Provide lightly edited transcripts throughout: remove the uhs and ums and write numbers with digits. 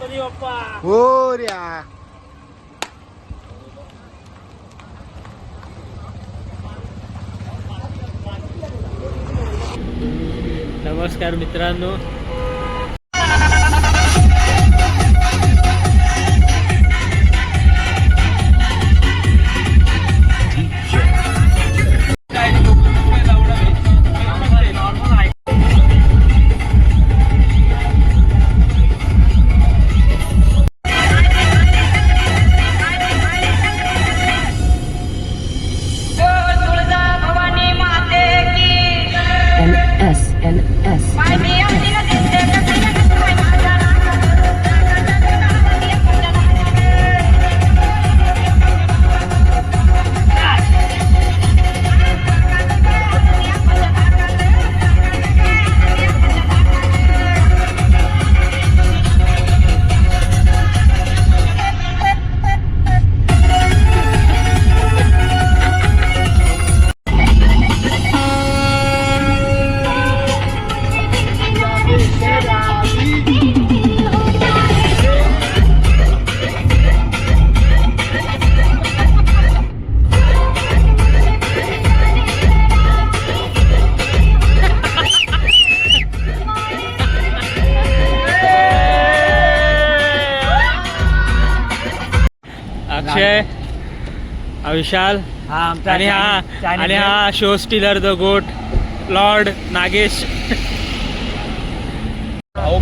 गणपती बाप्पा मोरया. नमस्कार मित्रांनो, अक्षय, विशाल आणि हा शो स्टीलर द गोट लॉर्ड नागेश.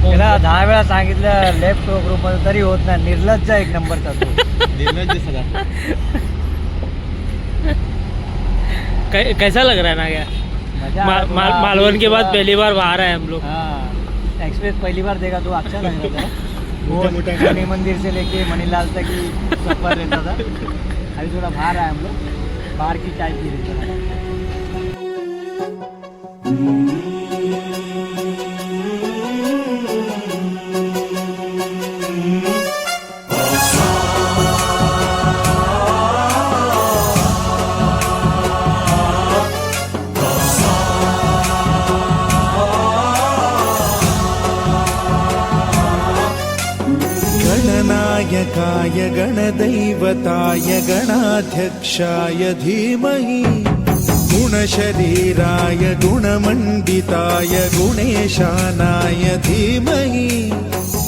त्याला 10 वेळा सांगितलं लेफ्ट ग्रुप मध्ये तरी होत नाही. निर्लज्ज एक नंबरचा तो. कैसा लग रहा है नागया? मालवन के बाद पहली बार बाहर आए हम लोग. एक्सप्रेस पहली बार देखा तो अच्छा लग रहा था. वो मणि मंदिर से लेके मणिलाल तक की सफर रहता था. अभी थोड़ा बाहर आए हम लोग, बाहर की चाय पी रहे थे. गणनायकाय गणदैवताय गणाध्यक्षाय धीमहि गुणशरीराय गुणमण्डिताय गुणेशानाय धीमहि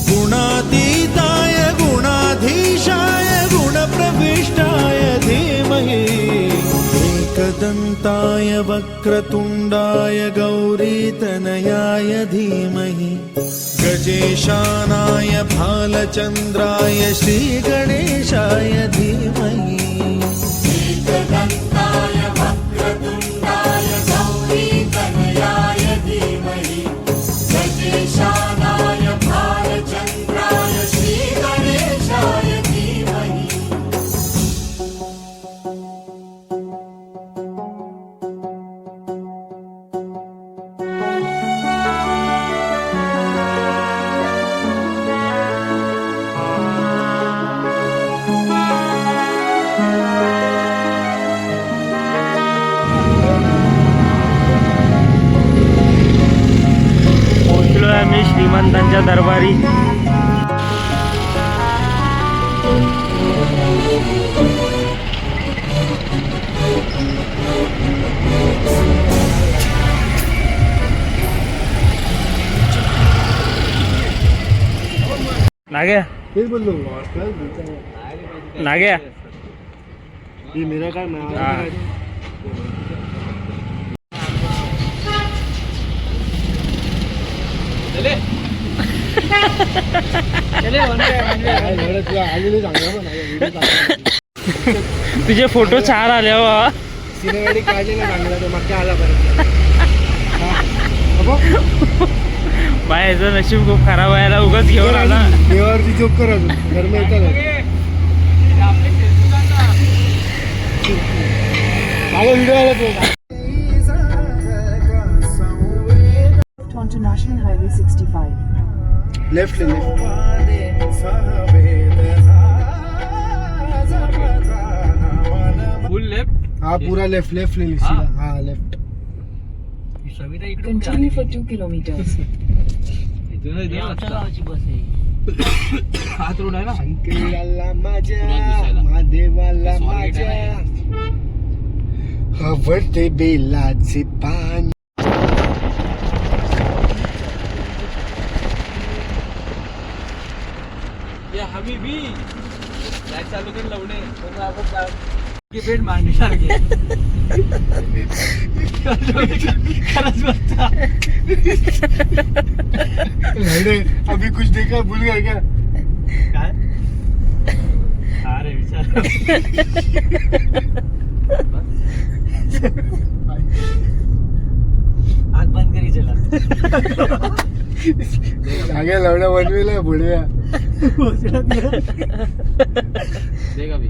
गुणातीताय गुणाधीशाय गुणप्रविष्टाय धीमहि एकदन्ताय वक्रतुण्डाय गौरीतनयाय धीमहि गजेशानाय भालचन्द्राय श्रीगणेशाय धीमहि एकदन्ताय वक्रतुण्डाय गौरीतनयाय धीमहि गजेशानाय भालचन्द्राय श्रीगणेशाय धीमहि. आम्ही श्रीमंतांच्या दरबारी. नाग्या तेच बोललो नाग्या ये मेरा काय तुझे फोटो छान आले हो. सिनेमॅटिक काढले ना चांगला तो मागच्या आला परत. बायचं नशीब खूप खराब व्हायला उगाच घेऊन आला. देवावरची जोक कर अजून घर में येतात. व्हिडिओ आला तो. onto National Highway 65. लेफ्ट फुल लेफ्ट. हाँ पूरा लेफ्ट लेफ्ट ले लीजिए. हाँ लेफ्ट. Continue for 2 kilometers. बस आहे. हात रोड आहे ना. शंकराला माझ्या महादेवाला माझ्या आवडते बेलाचे पान. आम्ही बी चालू करून लावणे पेट मांडण्यासारखे खरंच बसता. अभी कुछ देखा भूल गया क्या? काय अरे विचार आग बंद करी चला. आगे लवड्या बनवेला बुडव्या. देखा भी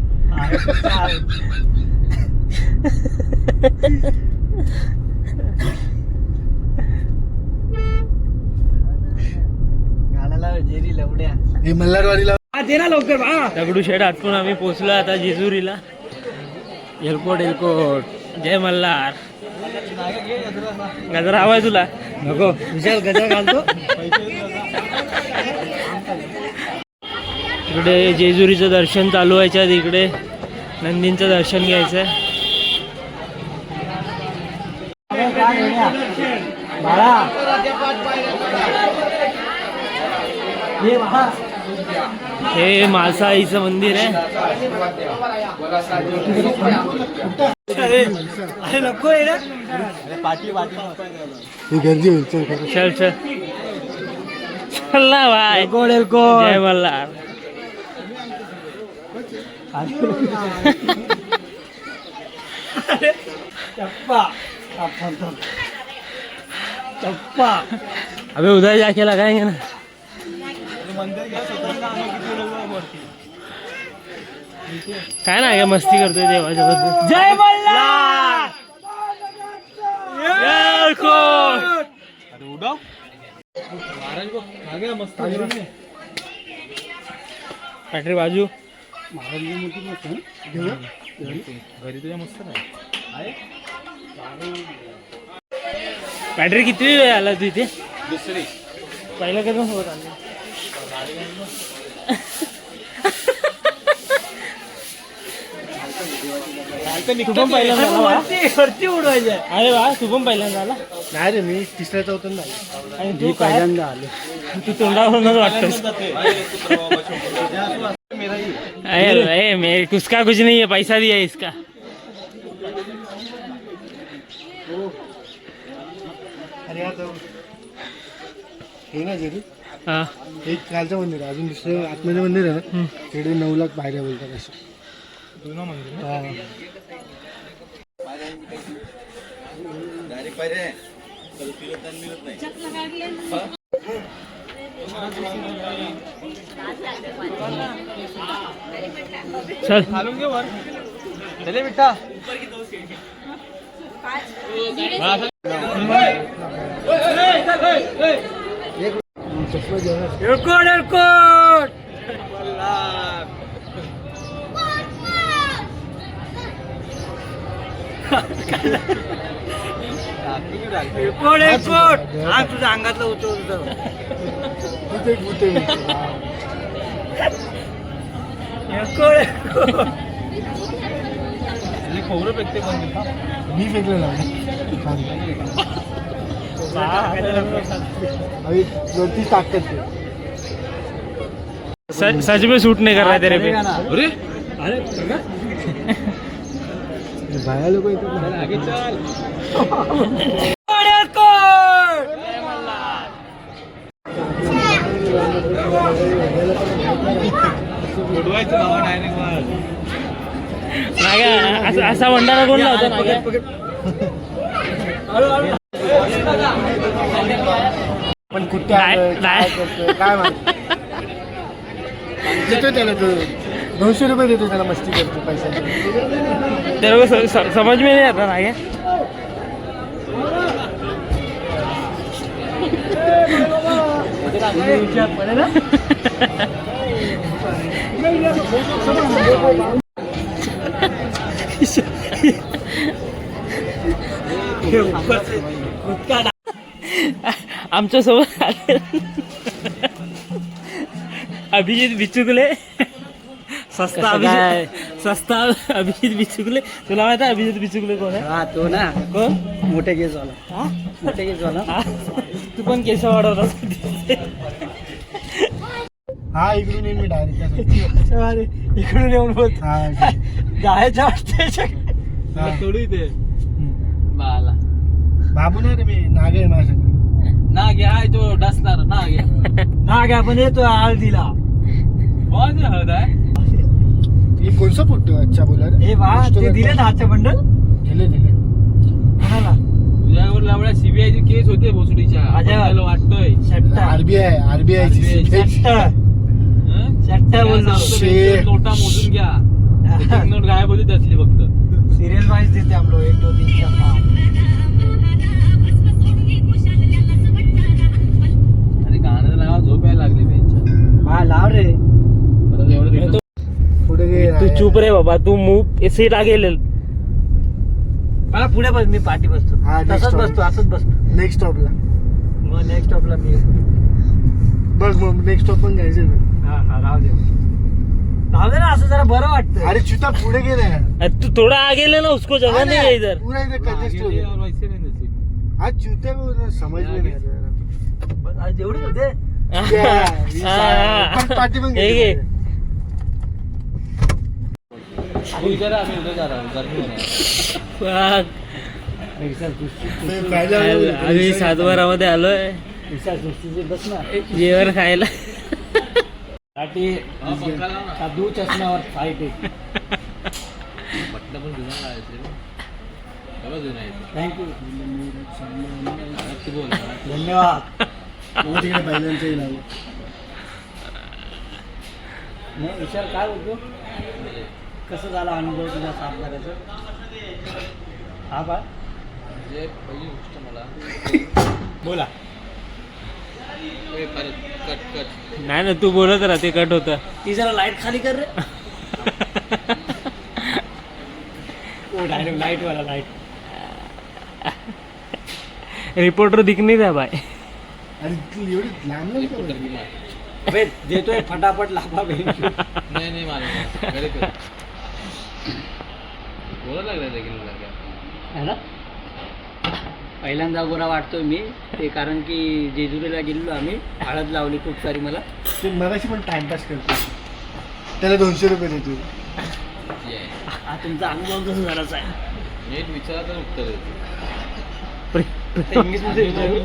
गाण्याला जेरी लवड्या. हे मल्हारवाडीला दे ना लवकर बा. दगडूशेठ आटपून आम्ही पोहोचलो आता जेजुरीला. एलकोट एलकोट जय मल्हार. गजरा हवाय तुला? नको विशाल गजर घालतो. इकडे जेजुरीचं दर्शन चालू व्हायच्या इकडे नंदींचं दर्शन घ्यायचंय. बाळा हे बाळा हे माळसाईचं मंदिर आहे. अरे नको आहे ना. पाठी पाठी ही गर्दी होईल. चल खरं. चल चल चल ना भाई. गोड एलकोट. जय मल्हार. चप्पा चप्पा. अबे उधर जाके लगाएंगे ना. काय ना काय मस्ती करतोय देवाच्या बद्दल. जय मल्हार. बॅटरी बाजू बॅटरी किती वेळ आला तू इथे? दुसरी पहिलं कसं होत आलं? तू पण पहिल्यांदा आला वा? वरती उडवायचे. अरे वा, तू पण पहिल्यांदा आला? नाही रे, मी तिसऱ्या चौथ्यांदा आलो. आणि तू पहिल्यांदा आलो. तू तोंडावरूनच वाटतोस. अरे मैं उसका कुछ नहीं है, पैसा दिया है इसका. अरे यार जाऊ. हे ना जरी हा एक कालचं मंदिर आहे, अजून दुसरं आतमध्ये मंदिर आहे ना, तिकडे 9 लाख पायऱ्या बोलतात असं. हा. चल घालून घे वर. चले बिट्टा. चष्मा जेवणात. एलकोट एलकोट. एलकोट एलकोट. हा तुझ्या अंगातलं उचल. तिथे एक भूत आहे. एलकोट एलकोट. खोबरं फेकते मी फेकलं ना. अभी 34 ताकद है. सच में सूट नहीं कर रहा है तेरे पे. अरे अरे बाया लोक येतात. आगे चल. उडवायचं बाबा डायरेक्ट वर. असा भंडारा कोण लावतो ना? पण कुठे नाही, आलोय, काय नाही. करतोय, काय माहिती. देतो त्याला तो 200 रुपये देतो त्याला, मस्ती करतो पैसा. तेरे को समझ में नहीं आता ना ये. आमच्या सोबत अभिजित बिचुकले सस्ता अभिजित बिचुकले. तुला माहिती आहे अभिजित बिचुकले कोण आहे? हा तो ना कोण? मोठे केस वाला. हा? मोठे केस वाला. हा? तू पण केस वाढवलास. हा इकडून येईन मी डायरेक्ट. अरे इकडून येऊन बोल. हा जायचं वाटतंय हा. थोडी ते बाला बाबू नाही रे मी नागे आहे माझ्याकडे. ना घ्या तो डसणार ना घ्या ना घ्या पण येतो हळदीला. हळद आहे ये कोणचा फोटो अच्छा बोला रे. हे वा ते दिले ना आजच्या बंडल. दिले कोणाला? तुझ्यावर लावल्या सीबीआयची केस होते भोसडीच्या. माझ्यावर वाटतोय आरबीआय बोललो. नोटा मोजून घ्या. एक नोट गायब होती त्यातली फक्त. सिरियल वाईज देते आपलो 1 2 3 4 5. अरे गाणं लावा झोप यायला लागली त्यांच्या. हा लाव रे. परत एवढं पुढे गे. तू चुप रे बाबा. तू मूव सीट आगे मला पुढे बस मी पाठी बसतो. हा, next तसंच stop. बसतो असंच बसतो. नेक्स्ट स्टॉपला मग नेक्स्ट स्टॉपला मी. बघ मग नेक्स्ट स्टॉप पण घ्यायचं ना. हा राहू दे ना असं जरा बरं वाटतं. अरे चुता पुढे गे ना. तू थोड़ा आगे लेना उसको जगह नहीं है इधर. पूरा इधर कंजेस्ट हो गया. आज चुते को समझ में नहीं आ रहा. आज जेवढे होते पण पाठी पण हे घे. घे. आम्ही सातबारामध्ये आलोय बस ना जेवण खायला. साधू चष्म्यावर फाईट आहे. थँक्यू धन्यवाद. तिकडे बैलांचंही लावलं. नाही विचार काय होतो कसं झाला अनुभव तुझा सातबाराचा? हा बा पहिली गोष्ट मला बोला. नाही ना तू बोलत राहा ते कट होतं. ती जरा लाईट खाली कर रे. ओ डायरेक्ट लाईट वाला लाईट. रिपोर्टर दिख नहीं रहा भाई. अरे तू एवढी लांब नाही का? अबे देतोय फटाफट लाभा नहीं मालूम. बोला लग रहा है ना. पहिल्यांदा गोरा वाटतोय मी ते कारण की जेजुरीला गेलेलो आम्ही. हळद लावली खूप सारी मला. ते मगाशी पण टाइमपास करतो. त्याला 200 रुपये देतो. हा तुमचा अनुभव कसं झालाच आहे. नीट विचारा तर उत्तर देतो. इंग्लिशमध्ये विचारू.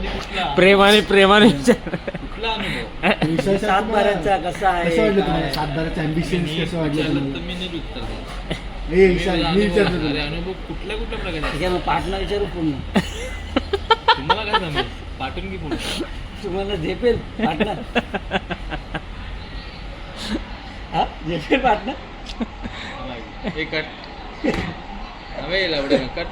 प्रेमाने विचार. कुठला अनुभव? विषय सातबाराचा कसा आहे? कसं वाटलं तुम्हाला? सातबाराचं ambition कसं वाटलं तुम्हाला? मी नीट उत्तर देतो. हे मी विचारतो तुला. अनुभव कुठल्या प्रकारचे ठीक आहे मग पाटणा विचारू पूर्ण. तुम्हाला काय जमेल पाठवून की पुढे तुम्हाला झेपेल पाटणा? हा झेपेल पाटणा? एक कट हवे लावडे कट.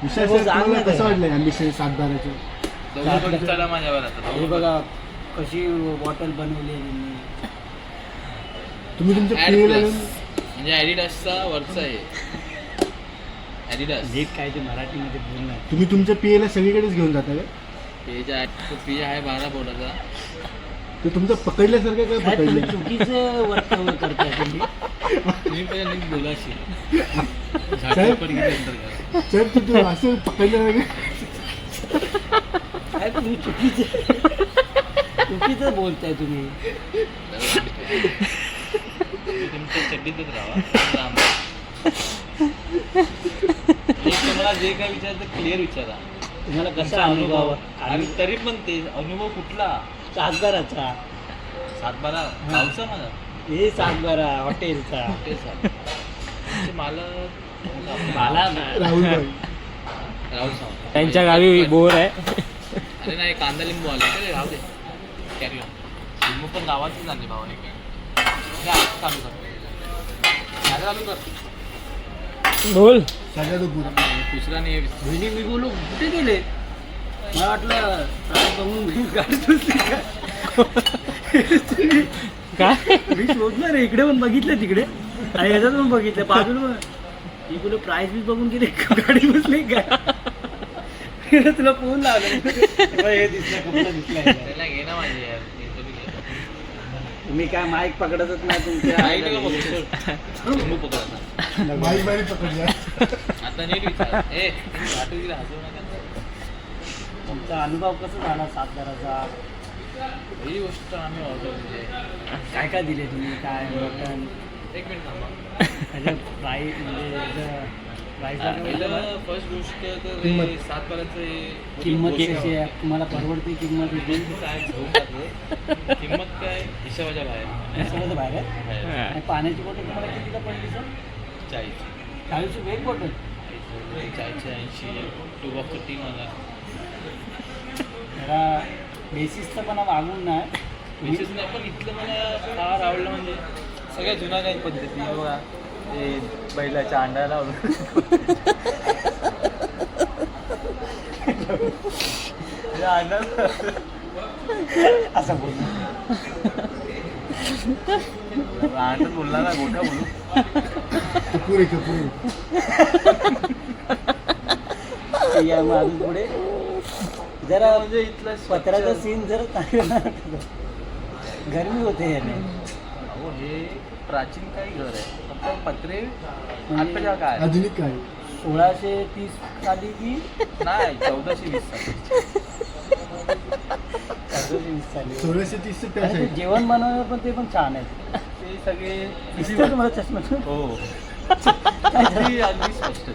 विषय हो, सर सांग तुम्हाला ना कसं ते. वाटलं ambition सातबाराचं? चला माझ्यावर आता. हे बघा कशी बॉटल बनवली आहे त्यांनी. तुम्ही तुमच्या Ad PA ला plus. येऊन म्हणजे ॲडिडासचा वरचा आहे. ॲडिडास जे काय ते मराठीमध्ये बोलणार. तुम्ही तुमच्या PA ला सगळीकडेच घेऊन जाता का? पी आहे 12 बोलाचा. ते तुमचं पकडल्यासारखं काय साहेब, तुम्ही पकडलं? चुकीचं वर्क करताय तुम्ही. तुम्ही पहिले नीट बोलाशी. साहेब सर तू असं पकडल्यासारखं साहेब, तुम्ही चुकीचं बोलताय तुम्ही. तुमच्या चड्डीतच राहा. तुम्हाला जे काय विचारायचं क्लिअर विचारा. तुम्हाला कसा अनुभव? आणि तरी पण ते अनुभव कुठला? सातबाराचा. सातबारा गावचा माझा. हे सातबारा हॉटेलचा. ते सात मला राहुल भाई. राहुल सावंत त्यांच्या गावी बोर आहे. अरे नाही कांदा लिंबू आले का रे राहू दे. Carry on. लिंबू पण गावातच झाले भावाने. चालू कर चालू कर. बोल. सगळ्यात पुरा दुसरा नाही. बहिणी मी बोलू कुठे गेले? मला वाटलं बघून गाडी दुसरी काय मी शोधलं रे. इकडे पण बघितलं तिकडे आणि ह्याच्यात पण बघितलं बाजूला. मी बोलू प्राईस बी बघून गेले गाडी बसली का? तुला फोन लावला हे दिसला कपडा दिसला. त्याला घे ना माझी यार. तुम्ही काय माईक पकडतच नाही तुमच्या माहिती का बघतो लिंबू पकडा माई बाई पकडली आता नीट विचार ए हसू नका तुमचा अनुभव कसा झाला साताराचा ही गोष्ट आम्ही ऑर्डर म्हणजे काय काय दिले तुम्ही काय मटण एक मिनिट थांबा त्याच्या प्राईस म्हणजे प्राईसला पहिलं फर्स्ट गोष्ट तर किंमत. हे 7 पर्यंत किंमत कशी आहे तुम्हाला परवडते किंमत काय घेऊन टाकलं किंमत काय हिशोबाच्या बाहेर सगळं बाहेर आहे बाहेर. आणि पाण्याची बॉटल तुम्हाला कितीला पडली सर 40 40 एक बॉटल 80 टू बॉक्स 3000 जरा बेसिसचं पण वागून नाही विशेष नाही पण इथलं मला फार आवडलं म्हणजे सगळ्या जुन्या काही पद्धती बघा ते बैलाच्या अंड्याला असं बोल अंड बोलला ना गोठा बोलू पुरे पुरे या मग अजून पुढे जरा म्हणजे इथलं पत्र्याचा सीन जर चांगला गरमी होते याने अहो हे प्राचीन काही घर आहे फक्त पत्रे आत्ताच्या काय आधुनिक काय 1630 साली की नाही 1420 साली 1630 ते आणि ते जेवण बनवणं पण ते पण छान आहे ते सगळे दिसतं तुम्हाला चष्मा हो अगदी अगदी स्पष्ट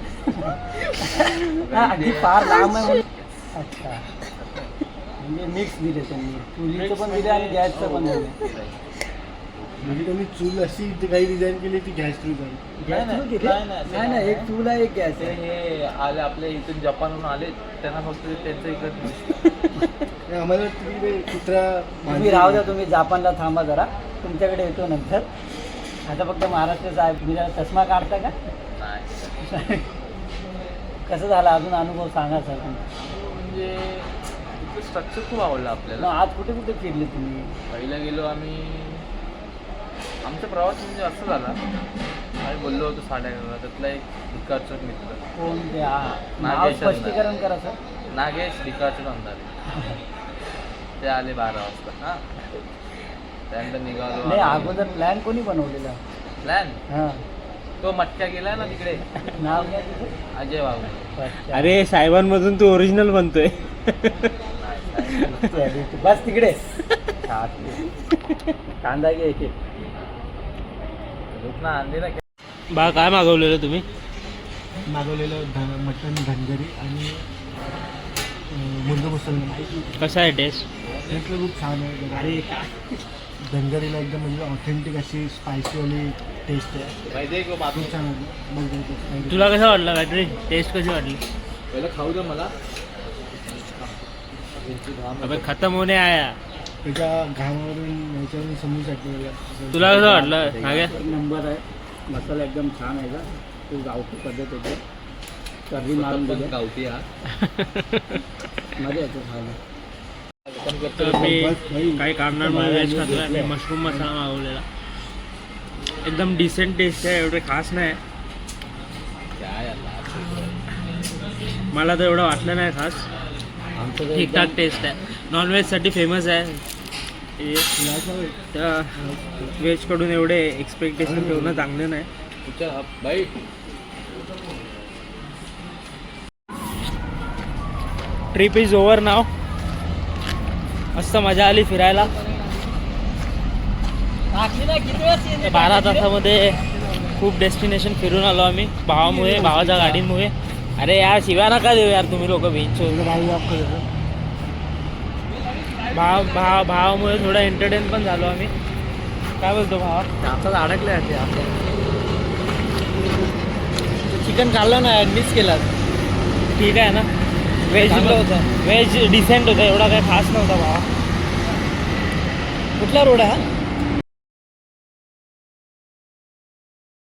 हा, अगदी फार लांब आहे म्हणून. अच्छा म्हणजे मिक्स दिले त्यांनी चुलीचं पण दिले आणि गॅसचं पण दिले म्हणजे त्यांनी चूल अशी इथे काही डिझाईन केली ती गॅस थ्रू जाईल गॅस नाही, थ्रू दिले? नाही, नाही, नाही नाही एक चूल आहे एक गॅस ते आहे हे आले आपल्या इथून जपानहून आले त्यांना फक्त त्यांचं इकडे आम्हाला वाटतं की ते कुत्रा तुम्ही राहू द्या तुम्ही जापानला थांबा जरा तुमच्याकडे येतो नंतर आता फक्त महाराष्ट्राचं आहे तुम्ही जरा चष्मा काढता का नाही कसं झालं अजून अनुभव सांगा सर तुमचा म्हणजे इथलं स्ट्रक्चर खूप आवडलं मग आपल्याला आज कुठे कुठे फिरले तुम्ही पहिलं गेलो आम्ही आमचा प्रवास म्हणजे असं झाला आम्ही बोललो होतो 11:30 त्यातला एक भिकारचोट मित्र कोण ते नाव नागेश स्पष्टीकरण करा सर नागेश भिकारचोट अंधारे ते आले 12 वाजता हां त्यानंतर नाही निघालो अगोदर प्लॅन कोणी बनवलेला प्लॅन हां तो मटक्या गेला ना तिकडे नाव काय तिथे अजय बाबू अच्छा. अरे साहेबांमधून तू ओरिजिनल बनतोय बस तिकडे कांदा घे एक ना आणली ना बा काय मागवलेलं तुम्ही मागवलेलं मटण धनगरी आणि मुर्गा मुसलमान कसं आहे टेस्ट टेस्टला खूप छान आहे अरे धनगरीला एकदम म्हणजे ऑथेंटिक अशी स्पायसीवाली टेस्ट आहे माहिती आहे का खूप छान आहे तुला कसं वाटलं काहीतरी टेस्ट कशी वाटली पहिलं खाऊ दे मला अबे खतम होणे आया त्याच्या घामावरून याच्यावरून समजू शकतो तुला कसं वाटलं नाग्या एक नंबर आहे मसाला एकदम छान आहे का तो गावठी पद्धत होते कर्री मारून दिले गावठी हा मजा येते खायला तर मी काही कारणांमुळे व्हेज खातोय मी मशरूम मसाला मागवलेला एकदम डिसेंट टेस्ट आहे एवढे खास नाही मला तर एवढं वाटलं नाही खास आमचं तर ठीकठाक टेस्ट आहे नॉनव्हेजसाठी फेमस आहे त्या व्हेजकडून एवढे एक्सपेक्टेशन ठेवणं चांगलं नाही विचार बाई ट्रिप इज ओव्हर नाव मस्त मजा आली फिरायला 12 तासामध्ये खूप डेस्टिनेशन फिरून आलो आम्ही भावाच्या गाडीमुळे अरे यार शिव्या नका देऊ यार तुम्ही लोक बेंचो भावामुळे थोडं एंटरटेन पण झालो आम्ही काय बोलतो भावा आमचं अडकलं आहे चिकन खाल्लं ना मिस केलं ठीक आहे ना व्हेज चांगलं होतं. व्हेज डिसेंट होतं एवढा काही खास नव्हता भावा कुठला रोड आहे हा